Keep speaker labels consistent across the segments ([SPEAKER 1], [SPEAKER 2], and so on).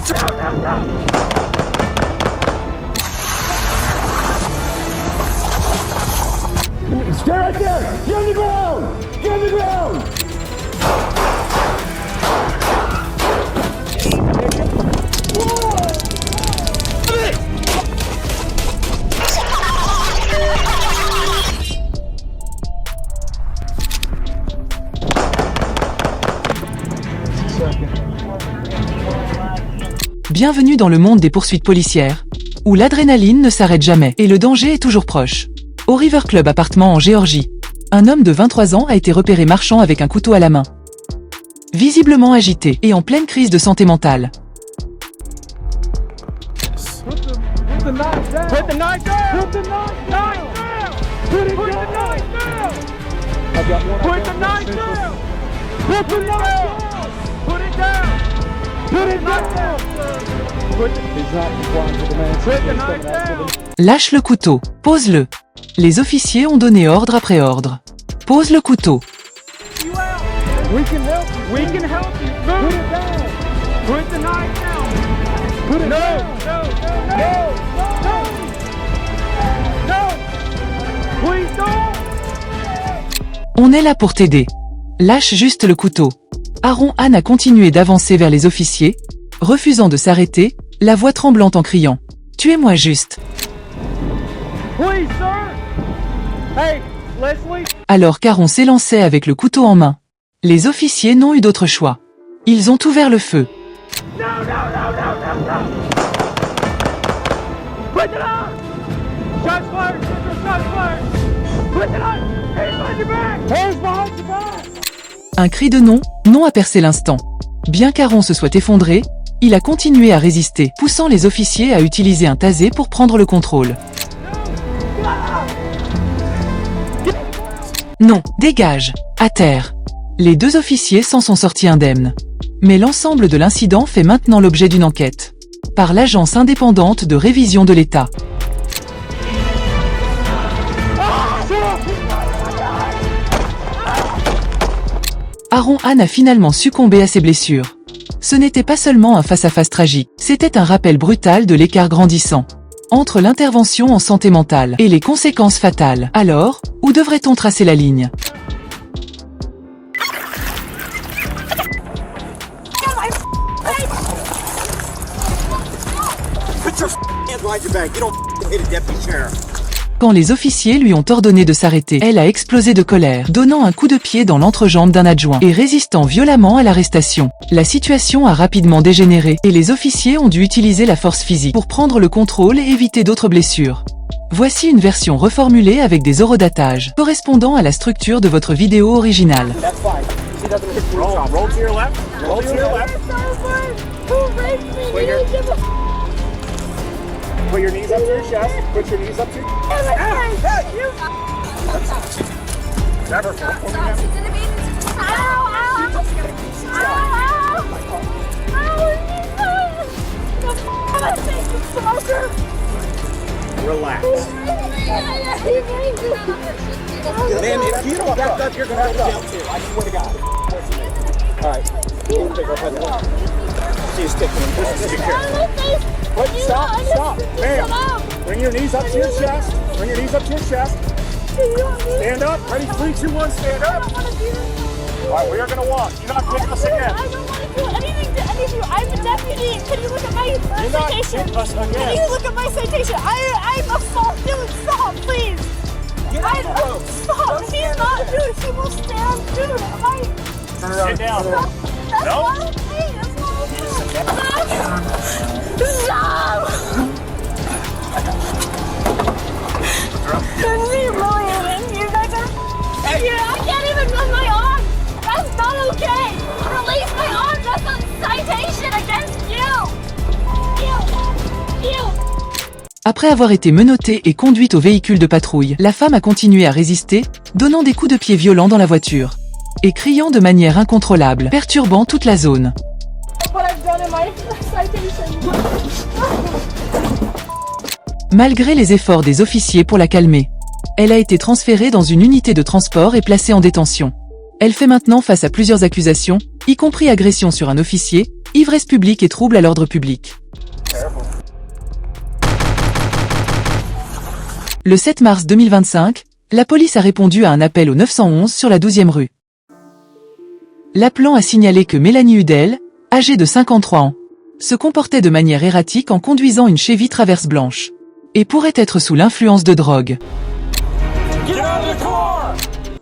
[SPEAKER 1] Stay right there! Get on the ground! Get on the ground!
[SPEAKER 2] Bienvenue dans le monde des poursuites policières, où l'adrénaline ne s'arrête jamais et le danger est toujours proche. Au River Club appartement en Géorgie, un homme de 23 ans a été repéré marchant avec un couteau à la main. Visiblement agité et en pleine crise de santé mentale. Lâche le couteau, pose-le. Les officiers ont donné ordre après ordre. Pose le couteau. On est là pour t'aider. Lâche juste le couteau. Aaron Han a continué d'avancer vers les officiers, refusant de s'arrêter, la voix tremblante en criant « Tuez-moi juste !» Alors qu'Aaron s'élançait avec le couteau en main, les officiers n'ont eu d'autre choix. Ils ont ouvert le feu. Un cri de non a percé l'instant. Bien qu'Aaron se soit effondré, il a continué à résister, poussant les officiers à utiliser un tasé pour prendre le contrôle. Non, dégage, à terre. Les deux officiers s'en sont sortis indemnes. Mais l'ensemble de l'incident fait maintenant l'objet d'une enquête par l'agence indépendante de révision de l'État. Aaron Han a finalement succombé à ses blessures. Ce n'était pas seulement un face-à-face tragique, c'était un rappel brutal de l'écart grandissant entre l'intervention en santé mentale et les conséquences fatales. Alors, où devrait-on tracer la ligne ? Quand les officiers lui ont ordonné de s'arrêter, elle a explosé de colère, donnant un coup de pied dans l'entrejambe d'un adjoint et résistant violemment à l'arrestation. La situation a rapidement dégénéré et les officiers ont dû utiliser la force physique pour prendre le contrôle et éviter d'autres blessures. Voici une version reformulée avec des horodatage, correspondant à la structure de votre vidéo originale.
[SPEAKER 1] Put your knees up to your chest. Put your knees up to your Relax. Man, if you don't back up, you're going to go to jail too. I swear to God. All right. See you sticking in there. Stop. Ma'am. Bring your knees up to your chest. Bring your knees up to your chest. Stand up. Ready? 3, 2, 1. Stand up. All right, we are going to walk. You're not kicking us again.
[SPEAKER 3] I don't want to do anything to any of you. I'm a deputy. Can you look at my citation? Can you look at my citation? I'm assault. Dude, stop, please.
[SPEAKER 1] Get out of the road.
[SPEAKER 3] Stop. He's not, dude. He will stand. Dude, am I...
[SPEAKER 1] Sit down.
[SPEAKER 3] That's
[SPEAKER 1] No.
[SPEAKER 3] not okay. That's not okay. Stop. This is humiliating. You guys are... I can't even move my arm. That's not okay. Release my arm. That's a citation against you. You.
[SPEAKER 2] Après avoir été menottée et conduite au véhicule de patrouille, la femme a continué à résister, donnant des coups de pied violents dans la voiture et criant de manière incontrôlable, perturbant toute la zone. Malgré les efforts des officiers pour la calmer, elle a été transférée dans une unité de transport et placée en détention. Elle fait maintenant face à plusieurs accusations, y compris agression sur un officier, ivresse publique et trouble à l'ordre public. Le 7 mars 2025, la police a répondu à un appel au 911 sur la 12e rue. L'appelant a signalé que Mélanie Udel, âgée de 53 ans, se comportait de manière erratique en conduisant une Chevy Traverse blanche et pourrait être sous l'influence de drogue.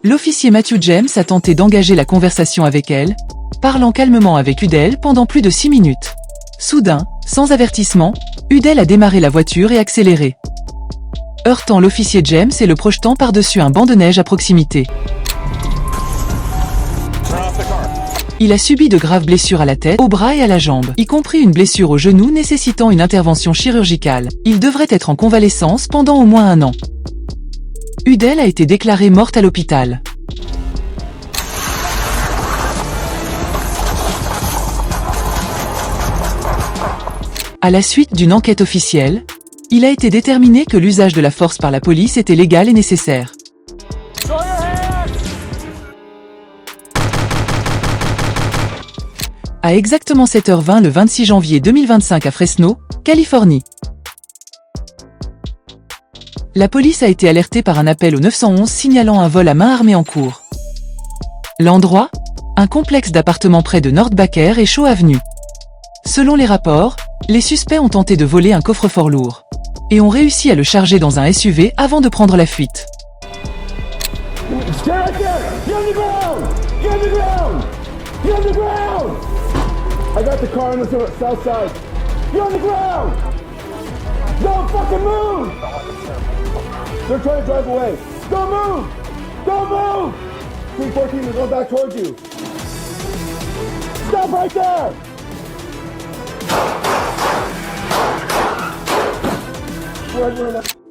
[SPEAKER 2] L'officier Matthew James a tenté d'engager la conversation avec elle, parlant calmement avec Udel pendant plus de 6 minutes. Soudain, sans avertissement, Udel a démarré la voiture et accéléré, heurtant l'officier James et le projetant par-dessus un banc de neige à proximité. Il a subi de graves blessures à la tête, au bras et à la jambe, y compris une blessure au genou nécessitant une intervention chirurgicale. Il devrait être en convalescence pendant au moins 1 an. Udel a été déclarée morte à l'hôpital. À la suite d'une enquête officielle, il a été déterminé que l'usage de la force par la police était légal et nécessaire. À exactement 7h20 le 26 janvier 2025 à Fresno, Californie. La police a été alertée par un appel au 911 signalant un vol à main armée en cours. L'endroit, un complexe d'appartements près de North Baker et Shaw Avenue. Selon les rapports, les suspects ont tenté de voler un coffre-fort lourd et ont réussi à le charger dans un SUV avant de prendre la fuite.
[SPEAKER 1] I got the car on the south side. You're on the ground! Don't fucking move! They're trying to drive away. Don't move! Don't move! 314 is going back towards you. Stop right there!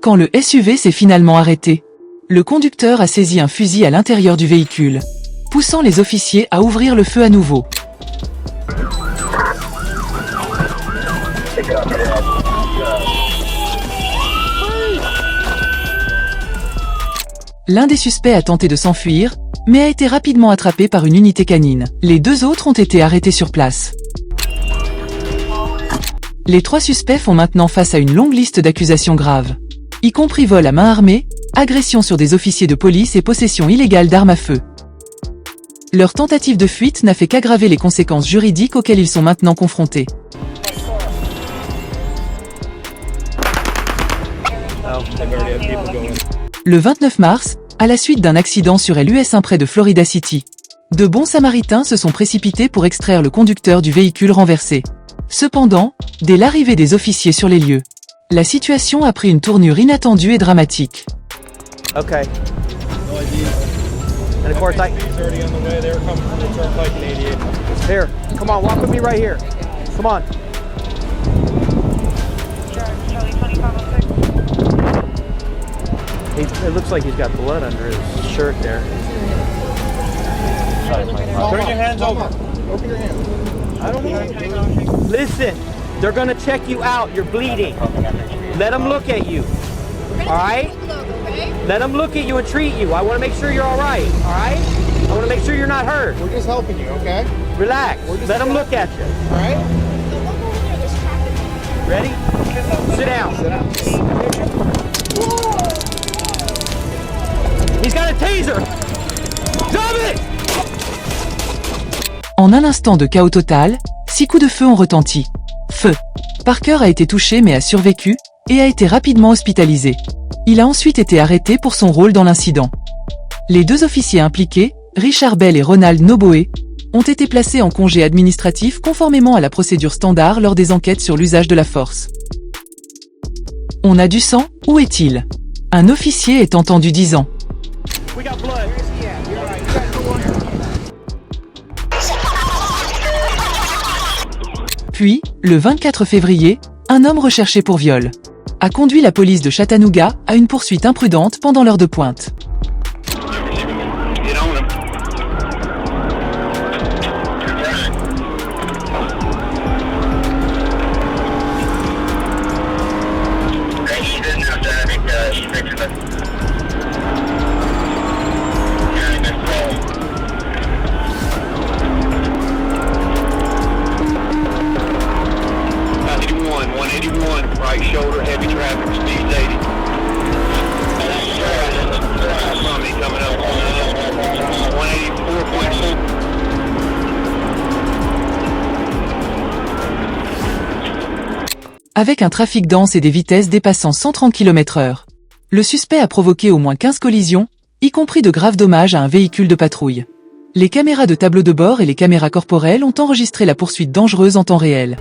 [SPEAKER 2] Quand le SUV s'est finalement arrêté, le conducteur a saisi un fusil à l'intérieur du véhicule, poussant les officiers à ouvrir le feu à nouveau. L'un des suspects a tenté de s'enfuir, mais a été rapidement attrapé par une unité canine. Les 2 autres ont été arrêtés sur place. Les 3 suspects font maintenant face à une longue liste d'accusations graves, y compris vol à main armée, agression sur des officiers de police et possession illégale d'armes à feu. Leur tentative de fuite n'a fait qu'aggraver les conséquences juridiques auxquelles ils sont maintenant confrontés. Le 29 mars, à la suite d'un accident sur l'US 1 près de Florida City, de bons samaritains se sont précipités pour extraire le conducteur du véhicule renversé. Cependant, dès l'arrivée des officiers sur les lieux, la situation a pris une tournure inattendue et dramatique.
[SPEAKER 4] Okay. And of course he's already on the way. They were coming from the turnpike in 88. Here, come on, walk with me right here. Come on. It looks like he's got blood under his shirt there. Turn your hands over. Open your hands. I don't know. Listen, they're gonna check you out. You're bleeding. Let them look at you. All right? Let them look at you and treat you. I want to make sure you're all right. All right? I want to make sure you're not hurt.
[SPEAKER 5] We're just helping you, okay?
[SPEAKER 4] Relax. Let them look at you.
[SPEAKER 5] All right?
[SPEAKER 4] Ready? Sit down.
[SPEAKER 5] Sit down.
[SPEAKER 4] He's got a taser. Drop it!
[SPEAKER 2] En un instant de chaos total, 6 coups de feu ont retenti. Feu. Parker a été touché mais a survécu et a été rapidement hospitalisé. Il a ensuite été arrêté pour son rôle dans l'incident. Les 2 officiers impliqués, Richard Bell et Ronald Noboe, ont été placés en congé administratif conformément à la procédure standard lors des enquêtes sur l'usage de la force. On a du sang, où est-il? Un officier est entendu disant. Puis, le 24 février, un homme recherché pour viol a conduit la police de Chattanooga à une poursuite imprudente pendant l'heure de pointe. avec un trafic dense et des vitesses dépassant 130 km/h. Le suspect a provoqué au moins 15 collisions, y compris de graves dommages à un véhicule de patrouille. Les caméras de tableau de bord et les caméras corporelles ont enregistré la poursuite dangereuse en temps réel.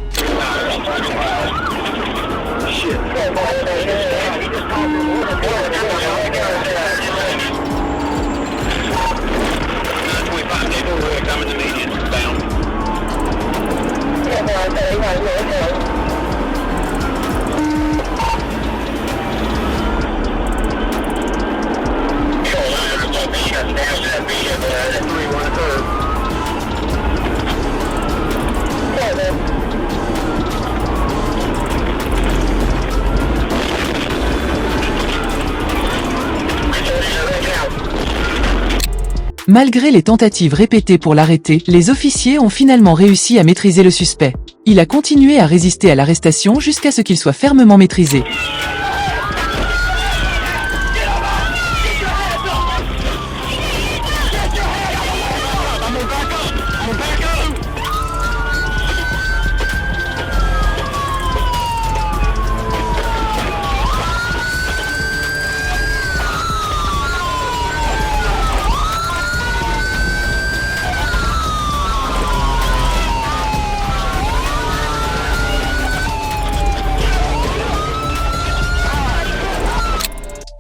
[SPEAKER 2] Malgré les tentatives répétées pour l'arrêter, les officiers ont finalement réussi à maîtriser le suspect. Il a continué à résister à l'arrestation jusqu'à ce qu'il soit fermement maîtrisé.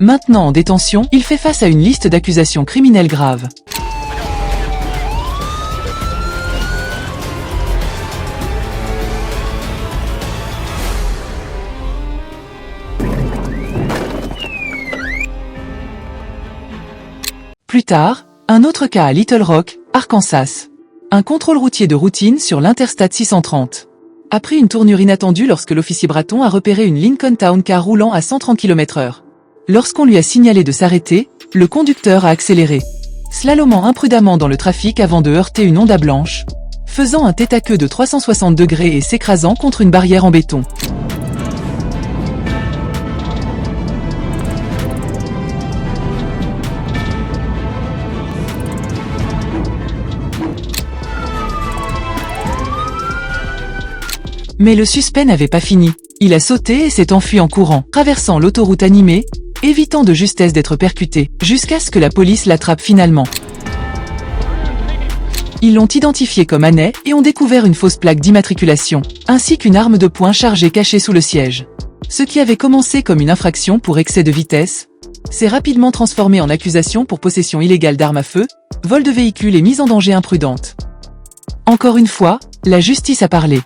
[SPEAKER 2] Maintenant en détention, il fait face à une liste d'accusations criminelles graves. Plus tard, un autre cas à Little Rock, Arkansas. Un contrôle routier de routine sur l'Interstate 630. A pris une tournure inattendue lorsque l'officier Bratton a repéré une Lincoln Town Car roulant à 130 km/h. Lorsqu'on lui a signalé de s'arrêter, le conducteur a accéléré, slalomant imprudemment dans le trafic avant de heurter une Honda blanche, faisant un tête-à-queue de 360 degrés et s'écrasant contre une barrière en béton. Mais le suspect n'avait pas fini. Il a sauté et s'est enfui en courant, traversant l'autoroute animée, évitant de justesse d'être percuté, jusqu'à ce que la police l'attrape finalement. Ils l'ont identifié comme Annay et ont découvert une fausse plaque d'immatriculation, ainsi qu'une arme de poing chargée cachée sous le siège. Ce qui avait commencé comme une infraction pour excès de vitesse, s'est rapidement transformé en accusation pour possession illégale d'armes à feu, vol de véhicule et mise en danger imprudente. Encore une fois, la justice a parlé.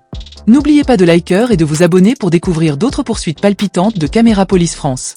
[SPEAKER 2] N'oubliez pas de liker et de vous abonner pour découvrir d'autres poursuites palpitantes de Caméra Police France.